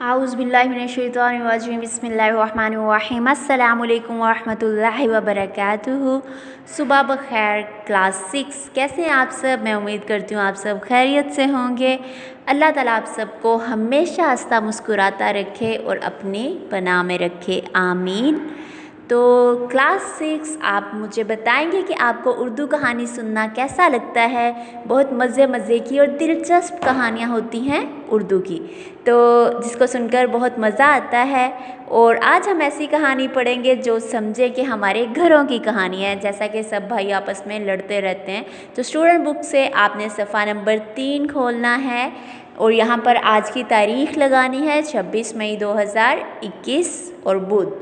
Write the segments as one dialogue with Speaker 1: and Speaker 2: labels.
Speaker 1: आऊज़ुबिल्लाहिमिनश्शैतानिर्रजीम बिस्मिल्लाहिर्रहमानिर्रहीम अस्सलामुअलैकुम वरहमतुल्लाहि वबरकातुहू। सुबह बखैर क्लास 6, कैसे हैं आप सब। मैं उम्मीद करती हूँ आप सब खैरियत से होंगे। अल्लाह ताला आप सबको हमेशा हंसता मुस्कुराता रखे और अपनी पनाह में रखे, आमीन। तो क्लास 6 आप मुझे बताएंगे कि आपको उर्दू कहानी सुनना कैसा लगता है। बहुत मज़े की और दिलचस्प कहानियाँ होती हैं उर्दू की, तो जिसको सुनकर बहुत मज़ा आता है। और आज हम ऐसी कहानी पढ़ेंगे जो समझे कि हमारे घरों की कहानी है। जैसा कि सब भाई आपस में लड़ते रहते हैं, तो स्टूडेंट बुक से आपने सफ़ा नंबर 3 खोलना है और यहाँ पर आज की तारीख़ लगानी है 26 मई 2021 और बुध।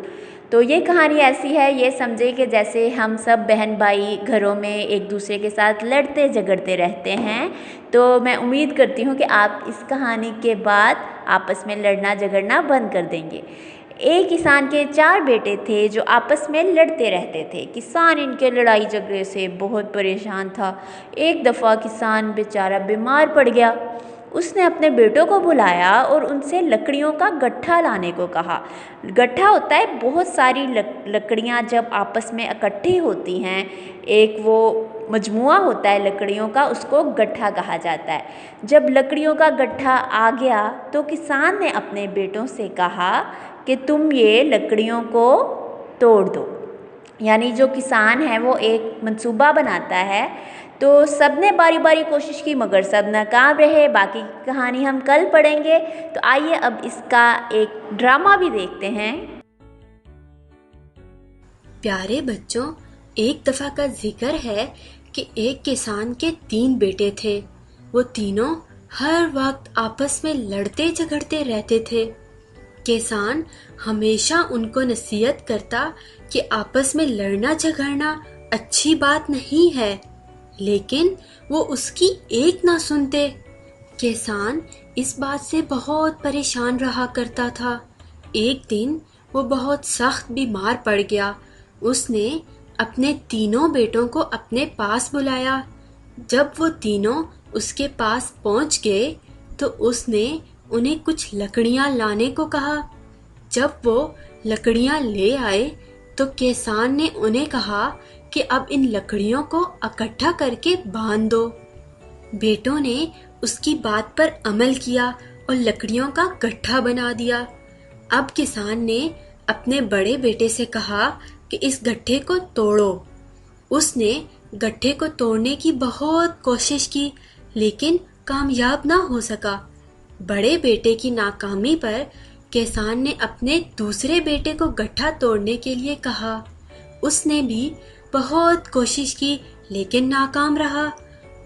Speaker 1: तो ये कहानी ऐसी है, ये समझे कि जैसे हम सब बहन भाई घरों में एक दूसरे के साथ लड़ते झगड़ते रहते हैं। तो मैं उम्मीद करती हूँ कि आप इस कहानी के बाद आपस में लड़ना झगड़ना बंद कर देंगे। एक किसान के 4 बेटे थे जो आपस में लड़ते रहते थे। किसान इनके लड़ाई झगड़े से बहुत परेशान था। एक दफ़ा किसान बेचारा बीमार पड़ गया। उसने अपने बेटों को बुलाया और उनसे लकड़ियों का गट्ठा लाने को कहा। गट्ठा होता है बहुत सारी लकड़ियाँ जब आपस में इकट्ठी होती हैं, एक वो मजमुआ होता है लकड़ियों का, उसको गट्ठा कहा जाता है। जब लकड़ियों का गट्ठा आ गया तो किसान ने अपने बेटों से कहा कि तुम ये लकड़ियों को तोड़ दो। यानी जो किसान है वो एक मंसूबा बनाता है। तो सब ने बारी बारी कोशिश की मगर सब नाकाम रहे। बाकी की कहानी हम कल पढ़ेंगे। तो आइए अब इसका एक ड्रामा भी देखते हैं।
Speaker 2: प्यारे बच्चों, एक दफ़ा का जिक्र है कि एक किसान के 3 बेटे थे। वो तीनों हर वक्त आपस में लड़ते झगड़ते रहते थे। किसान हमेशा उनको नसीहत करता कि आपस में लड़ना झगड़ना अच्छी बात नहीं है, लेकिन वो उसकी एक ना सुनते। किसान इस बात से बहुत परेशान रहा करता था। एक दिन वो बहुत सख्त बीमार पड़ गया। उसने अपने तीनों बेटों को अपने पास बुलाया। जब वो तीनों उसके पास पहुंच गए तो उसने उन्हें कुछ लकड़ियां लाने को कहा। जब वो लकड़ियां ले आए तो किसान ने उन्हें कहा कि अब इन लकड़ियों को इकट्ठा करके बांध दो। बेटों ने उसकी बात पर अमल किया और लकड़ियों का गट्ठा बना दिया। अब किसान ने अपने बड़े बेटे से कहा कि इस गट्ठे को तोड़ो। उसने गट्ठे को तोड़ने की बहुत कोशिश की, लेकिन कामयाब ना हो सका। बड़े बेटे की नाकामी पर किसान ने अपने दूसरे बेटे को गट्ठा तोड़ने के लिए कहा। उसने भी बहुत कोशिश की लेकिन नाकाम रहा।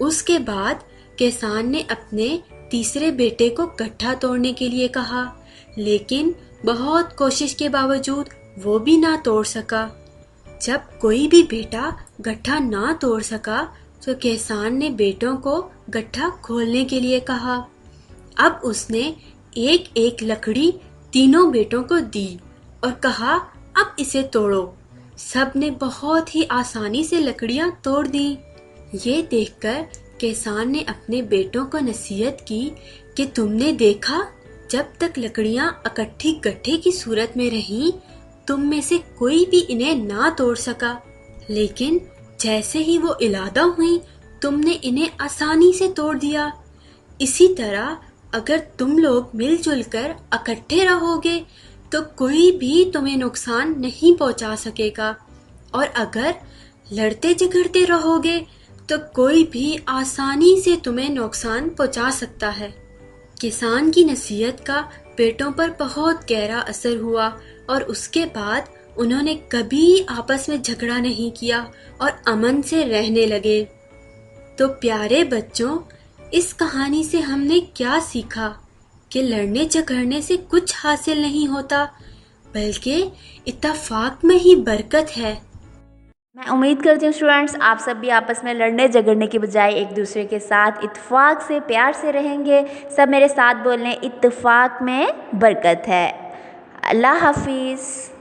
Speaker 2: उसके बाद किसान ने अपने तीसरे बेटे को गट्ठा तोड़ने के लिए कहा, लेकिन बहुत कोशिश के बावजूद वो भी ना तोड़ सका। जब कोई भी बेटा गट्ठा ना तोड़ सका तो किसान ने बेटों को गट्ठा खोलने के लिए कहा। अब उसने एक एक लकड़ी तीनों बेटों को दी और कहा, अब इसे तोड़ो। सब ने बहुत ही आसानी से लकड़ियां तोड़ दी। ये देखकर किसान ने अपने बेटों को नसीहत की कि तुमने देखा, जब तक लकड़ियां इकट्ठी गट्ठे की सूरत में रहीं, तुम में से कोई भी इन्हें ना तोड़ सका, लेकिन जैसे ही वो इलादा हुई तुमने इन्हें आसानी से तोड़ दिया। इसी तरह अगर तुम लोग मिलजुल कर इकट्ठे रहोगे तो कोई भी तुम्हें नुकसान नहीं पहुंचा सकेगा, और अगर लड़ते झगड़ते रहोगे तो कोई भी आसानी से तुम्हें नुकसान पहुंचा सकता है। किसान की नसीहत का बेटों पर बहुत गहरा असर हुआ और उसके बाद उन्होंने कभी आपस में झगड़ा नहीं किया और अमन से रहने लगे। तो प्यारे बच्चों, इस कहानी से हमने क्या सीखा कि लड़ने झगड़ने से कुछ हासिल नहीं होता, बल्कि इत्तेफाक में ही बरकत है।
Speaker 1: मैं उम्मीद करती हूँ स्टूडेंट्स आप सब भी आपस में लड़ने झगड़ने की बजाय एक दूसरे के साथ इत्तेफाक से प्यार से रहेंगे। सब मेरे साथ बोल लें, इत्तेफाक में बरकत है। अल्लाह हाफिज़।